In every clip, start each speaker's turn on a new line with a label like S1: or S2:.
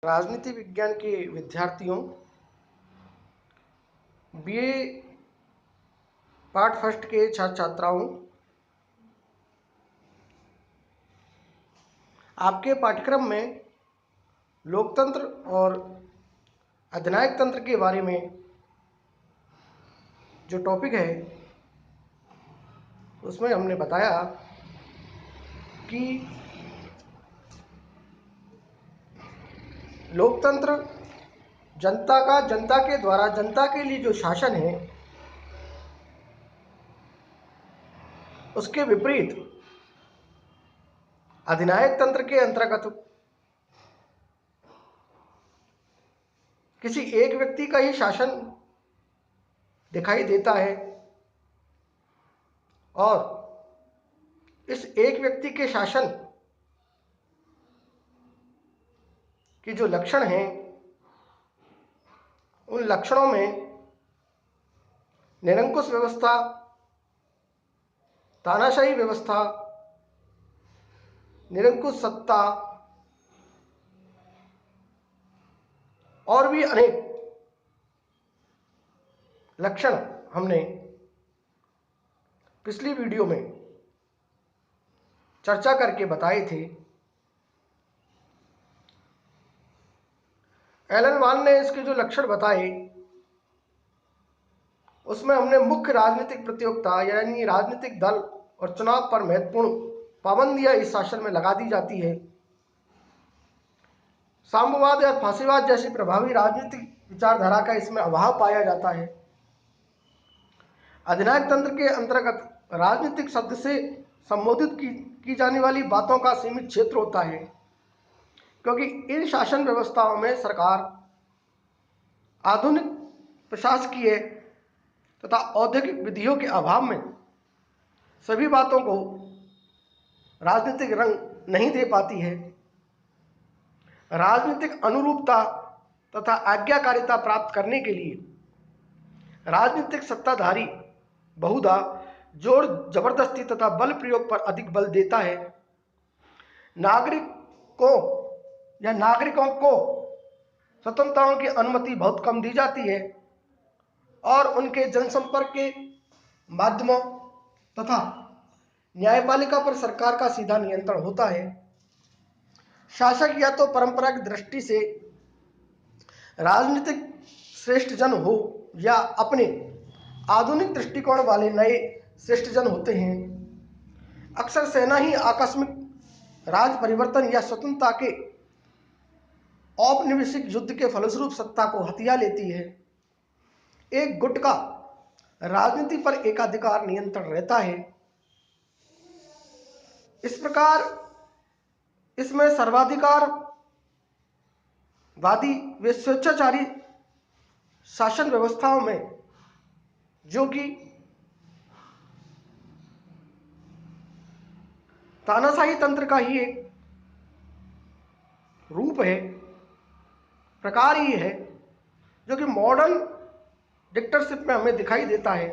S1: राजनीति विज्ञान के विद्यार्थियों, बीए पार्ट फर्स्ट के छात्र छात्राओं, आपके पाठ्यक्रम में लोकतंत्र और अधिनायक तंत्र के बारे में जो टॉपिक है उसमें हमने बताया कि लोकतंत्र जनता के द्वारा जनता के लिए जो शासन है उसके विपरीत अधिनायक तंत्र के अंतर्गत किसी एक व्यक्ति का ही शासन दिखाई देता है और इस एक व्यक्ति के शासन की जो लक्षण हैं उन लक्षणों में निरंकुश व्यवस्था, तानाशाही व्यवस्था, निरंकुश सत्ता और भी अनेक लक्षण हमने पिछली वीडियो में चर्चा करके बताए थे। एलन वाल ने इसके जो लक्षण बताए उसमें हमने मुख्य राजनीतिक प्रतियोगिता यानी राजनीतिक दल और चुनाव पर महत्वपूर्ण पाबंदियां इस शासन में लगा दी जाती है। साम्यवाद या फांसीवाद जैसी प्रभावी राजनीतिक विचारधारा का इसमें अभाव पाया जाता है। अधिनायक तंत्र के अंतर्गत राजनीतिक शब्द से संबोधित की जाने वाली बातों का सीमित क्षेत्र होता है, क्योंकि इन शासन व्यवस्थाओं में सरकार आधुनिक प्रशासकीय तथा औद्योगिक विधियों के अभाव में सभी बातों को राजनीतिक रंग नहीं दे पाती है। राजनीतिक अनुरूपता तथा आज्ञाकारिता प्राप्त करने के लिए राजनीतिक सत्ताधारी बहुधा जोर जबरदस्ती तथा बल प्रयोग पर अधिक बल देता है। नागरिकों को स्वतंत्रताओं की अनुमति बहुत कम दी जाती है और उनके जनसंपर्क के माध्यमों तथा न्यायपालिका पर सरकार का सीधा नियंत्रण होता है। शासक या तो परंपरागत दृष्टि से राजनीतिक श्रेष्ठजन हो या अपने आधुनिक दृष्टिकोण वाले नए श्रेष्ठजन होते हैं। अक्सर सेना ही आकस्मिक राज परिवर्तन या स्वतंत्रता के औपनिवेशिक युद्ध के फलस्वरूप सत्ता को हथिया लेती है। एक गुट का राजनीति पर एकाधिकार नियंत्रण रहता है। इस प्रकार इसमें सर्वाधिकारवादी व स्वेच्छाचारी शासन व्यवस्थाओं में, जो कि तानाशाही तंत्र का ही एक रूप है, प्रकार ही है, जो कि मॉडर्न डिक्टेटरशिप में हमें दिखाई देता है।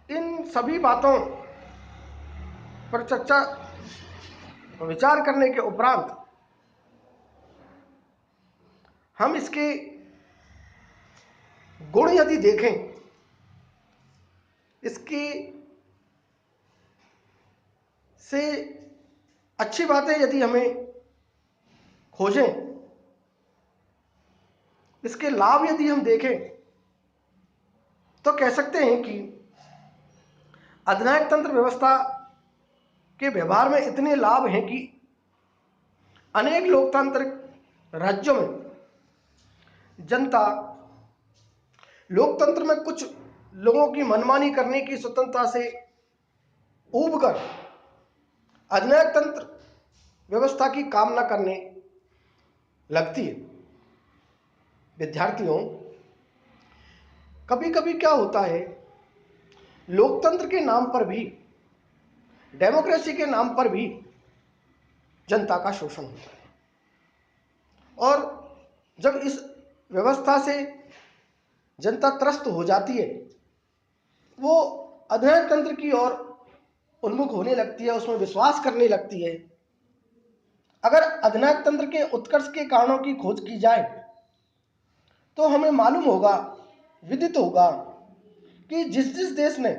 S1: इन सभी बातों पर चर्चा विचार करने के उपरांत हम इसके गुण यदि देखें, इसकी से अच्छी बातें यदि हमें खोजें, इसके लाभ यदि हम देखें, तो कह सकते हैं कि अधिनायक तंत्र व्यवस्था के व्यवहार में इतने लाभ हैं कि अनेक लोकतांत्रिक राज्यों में जनता लोकतंत्र में कुछ लोगों की मनमानी करने की स्वतंत्रता से ऊबकर अधिनायक तंत्र व्यवस्था की कामना करने लगती है। विद्यार्थियों, कभी कभी क्या होता है, लोकतंत्र के नाम पर भी, डेमोक्रेसी के नाम पर भी जनता का शोषण होता है और जब इस व्यवस्था से जनता त्रस्त हो जाती है, वो अधिनायक तंत्र की ओर उन्मुख होने लगती है, उसमें विश्वास करने लगती है अगर अधिनायक तंत्र के उत्कर्ष के कारणों की खोज की जाए तो हमें मालूम होगा, विदित होगा कि जिस जिस देश ने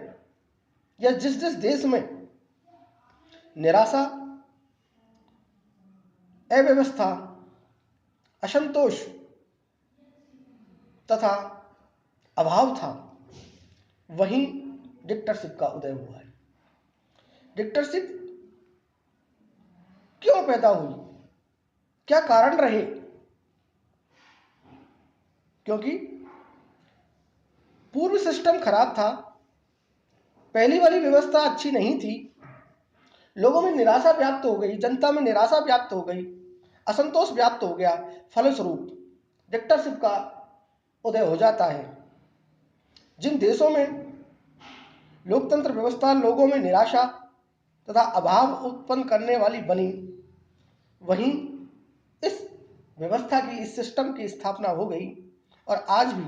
S1: या जिस जिस देश में निराशा, अव्यवस्था, असंतोष तथा अभाव था, वहीं डिक्टेटरशिप का उदय हुआ है। डिक्टेटरशिप क्यों पैदा हुई, क्या कारण रहे? क्योंकि पूर्व सिस्टम खराब था, पहली वाली व्यवस्था अच्छी नहीं थी, लोगों में निराशा व्याप्त हो गई, जनता में निराशा व्याप्त हो गई, असंतोष व्याप्त हो गया, फलस्वरूप डिक्टेटरशिप का उदय हो जाता है। जिन देशों में लोकतंत्र व्यवस्था लोगों में निराशा तथा अभाव उत्पन्न करने वाली बनी, वहीं इस व्यवस्था की, इस सिस्टम की स्थापना हो गई और आज भी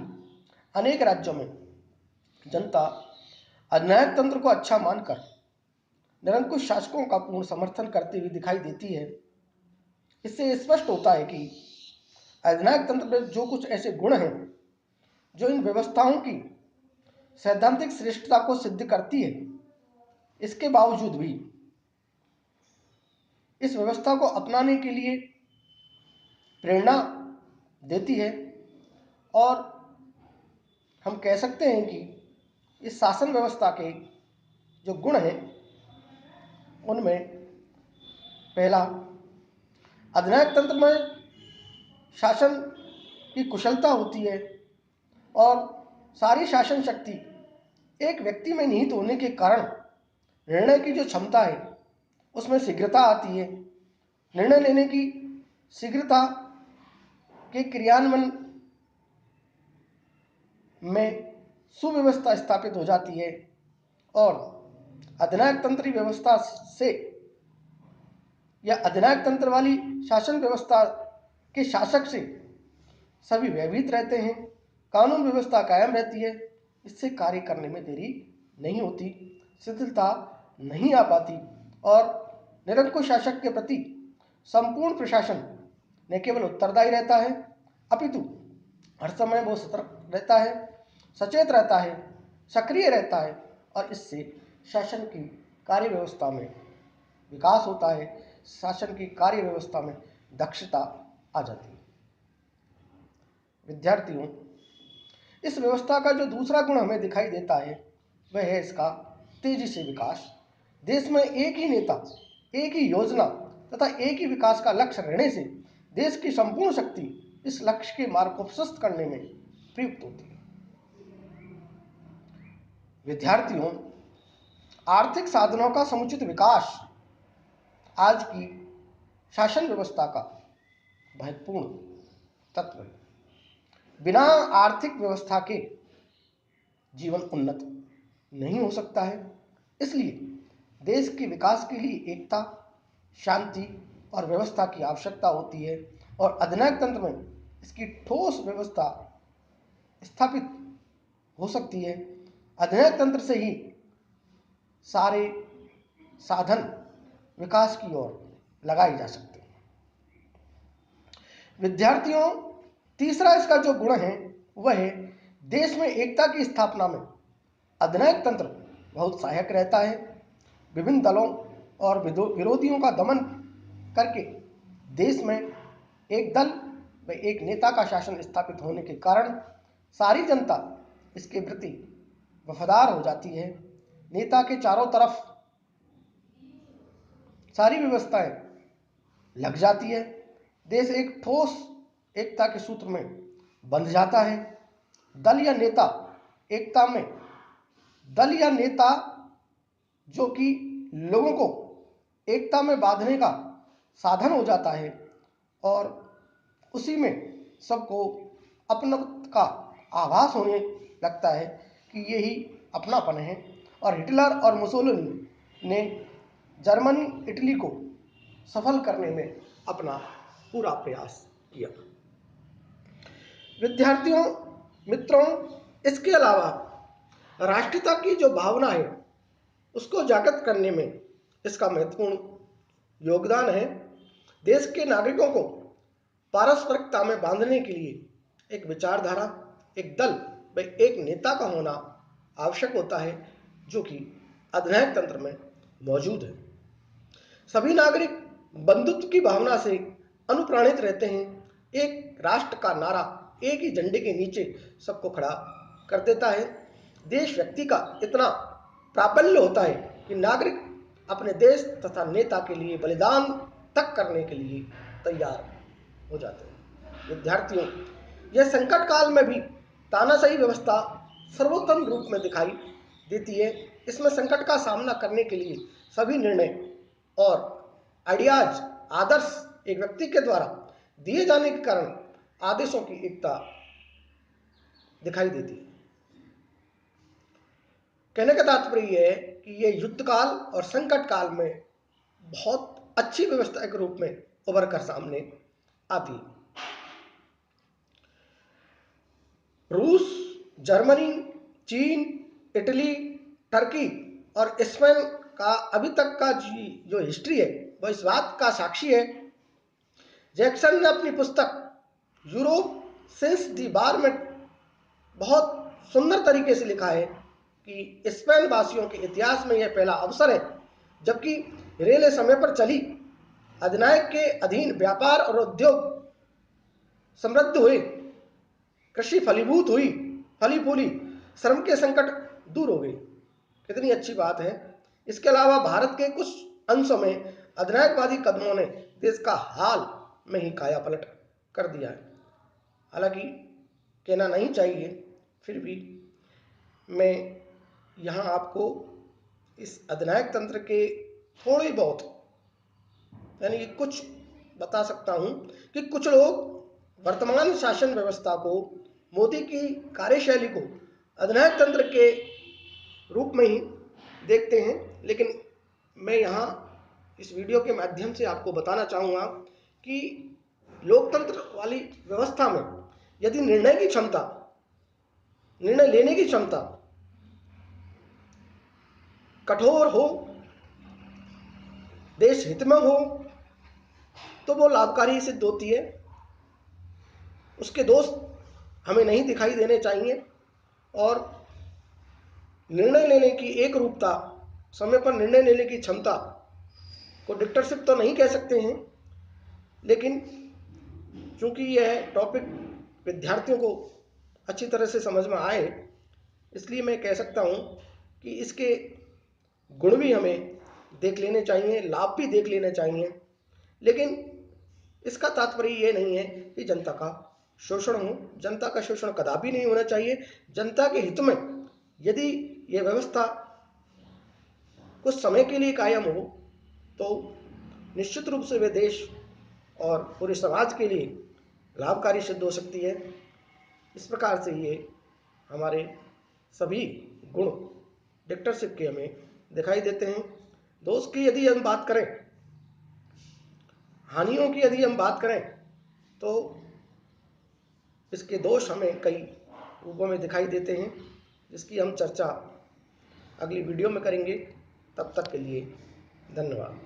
S1: अनेक राज्यों में जनता अधिनायक तंत्र को अच्छा मानकर निरंकुश शासकों का पूर्ण समर्थन करती हुई दिखाई देती है। इससे स्पष्ट होता है कि अधिनायक तंत्र में जो कुछ ऐसे गुण हैं जो इन व्यवस्थाओं की सैद्धांतिक श्रेष्ठता को सिद्ध करती है, इसके बावजूद भी इस व्यवस्था को अपनाने के लिए प्रेरणा देती है। और हम कह सकते हैं कि इस शासन व्यवस्था के जो गुण हैं उनमें पहला, अधिनायक तंत्र में शासन की कुशलता होती है और सारी शासन शक्ति एक व्यक्ति में निहित होने के कारण निर्णय की जो क्षमता है उसमें शीघ्रता आती है। निर्णय लेने की शीघ्रता के क्रियान्वयन में सुव्यवस्था स्थापित हो जाती है और अधिनायक तंत्री व्यवस्था से या अधिनायक तंत्र वाली शासन व्यवस्था के शासक से सभी भयभीत रहते हैं, कानून व्यवस्था कायम रहती है, इससे कार्य करने में देरी नहीं होती, शिथिलता नहीं आ पाती और निरंकुश शासक के प्रति संपूर्ण प्रशासन न केवल उत्तरदायी रहता है अपितु हर समय वो सतर्क रहता है, सचेत रहता है, सक्रिय रहता है और इससे शासन की कार्य व्यवस्था में विकास होता है, शासन की कार्य व्यवस्था में दक्षता आ जाती है। विद्यार्थियों, इस व्यवस्था का जो दूसरा गुण हमें दिखाई देता है वह है इसका तेजी से विकास। देश में एक ही नेता, एक ही योजना तथा एक ही विकास का लक्ष्य रहने से देश की संपूर्ण शक्ति इस लक्ष्य के मार्ग को प्रशस्त करने में प्रयुक्त होती है। विद्यार्थियों, आर्थिक साधनों का समुचित विकास आज की शासन व्यवस्था का महत्वपूर्ण तत्व है। बिना आर्थिक व्यवस्था के जीवन उन्नत नहीं हो सकता है। इसलिए देश के विकास के लिए एकता, शांति और व्यवस्था की आवश्यकता होती है और अधिनायक तंत्र में इसकी ठोस व्यवस्था स्थापित हो सकती है। अधिनायक तंत्र से ही सारे साधन विकास की ओर लगाए जा सकते हैं। विद्यार्थियों, तीसरा इसका जो गुण है वह है देश में एकता की स्थापना में अधिनायक तंत्र बहुत सहायक रहता है। विभिन्न दलों और विरोधियों का दमन करके देश में एक दल व एक नेता का शासन स्थापित होने के कारण सारी जनता इसके प्रति वफादार हो जाती है। नेता के चारों तरफ सारी व्यवस्थाएं लग जाती है, देश एक ठोस एकता के सूत्र में बंध जाता है। दल या नेता जो कि लोगों को एकता में बांधने का साधन हो जाता है और उसी में सबको अपनत्व का आभास होने लगता है कि यही अपनापन है। और हिटलर और मुसोलिनी ने जर्मनी, इटली को सफल करने में अपना पूरा प्रयास किया। विद्यार्थियों, मित्रों, इसके अलावा राष्ट्रीयता की जो भावना है उसको जागृत करने में इसका महत्वपूर्ण योगदान है। देश के नागरिकों को पारस्परिकता में बांधने के लिए एक विचारधारा, एक दल व एक नेता का होना आवश्यक होता है, जो कि अधिनायक तंत्र में मौजूद है। सभी नागरिक बंधुत्व की भावना से अनुप्राणित रहते हैं। एक राष्ट्र का नारा एक ही झंडे के नीचे सबको खड़ा कर देता है। देश व्यक्ति का इतना प्राबल्य होता है कि नागरिक अपने देश तथा नेता के लिए बलिदान तक करने के लिए तैयार हो जाते हैं। विद्यार्थियों, यह संकट काल में भी तानाशाही व्यवस्था सर्वोत्तम रूप में दिखाई देती है। इसमें संकट का सामना करने के लिए सभी निर्णय और आइडियाज, आदर्श एक व्यक्ति के द्वारा दिए जाने के कारण आदेशों की एकता दिखाई देती है। कहने का तात्पर्य यह है कि यह युद्ध काल और संकट काल में बहुत अच्छी व्यवस्था के रूप में उभर कर सामने आती है। रूस, जर्मनी, चीन, इटली, टर्की और स्पेन का अभी तक का जो हिस्ट्री है वह इस बात का साक्षी है। जैक्सन ने अपनी पुस्तक यूरोप सिंस द वार में बहुत सुंदर तरीके से लिखा है कि स्पेन वासियों के इतिहास में यह पहला अवसर है जबकि रेल समय पर चली, अधिनायक के अधीन व्यापार और उद्योग समृद्ध हुए, कृषि फलीभूत हुई, फली फूली, श्रम के संकट दूर हो गए। कितनी अच्छी बात है। इसके अलावा भारत के कुछ अंशों में अधिनायकवादी कदमों ने देश का हाल में ही काया पलट कर दिया है। हालांकि कहना नहीं चाहिए, फिर भी मैं यहाँ आपको इस अधिनायक तंत्र के थोड़ी बहुत यानी कि कुछ बता सकता हूँ कि कुछ लोग वर्तमान शासन व्यवस्था को, मोदी की कार्यशैली को अधिनायक तंत्र के रूप में ही देखते हैं। लेकिन मैं यहाँ इस वीडियो के माध्यम से आपको बताना चाहूँगा कि लोकतंत्र वाली व्यवस्था में यदि निर्णय लेने की क्षमता कठोर हो, देश हित में हो, तो वो लाभकारी सिद्ध होती है। उसके दोष हमें नहीं दिखाई देने चाहिए और निर्णय लेने की एक रूपता, समय पर निर्णय लेने की क्षमता को डिक्टेटरशिप तो नहीं कह सकते हैं, लेकिन चूंकि यह टॉपिक विद्यार्थियों को अच्छी तरह से समझ में आए, इसलिए मैं कह सकता हूं कि इसके गुण भी हमें देख लेने चाहिए, लाभ भी देख लेने चाहिए। लेकिन इसका तात्पर्य ये नहीं है कि जनता का शोषण हो। जनता का शोषण कदापि नहीं होना चाहिए। जनता के हित में यदि यह व्यवस्था कुछ समय के लिए कायम हो तो निश्चित रूप से वे देश और पूरे समाज के लिए लाभकारी सिद्ध हो सकती है। इस प्रकार से ये हमारे सभी गुण डिक्टेटरशिप के हमें दिखाई देते हैं। दोष की यदि हम बात करें, हानियों की यदि हम बात करें, तो इसके दोष हमें कई रूपों में दिखाई देते हैं, जिसकी हम चर्चा अगली वीडियो में करेंगे। तब तक के लिए धन्यवाद।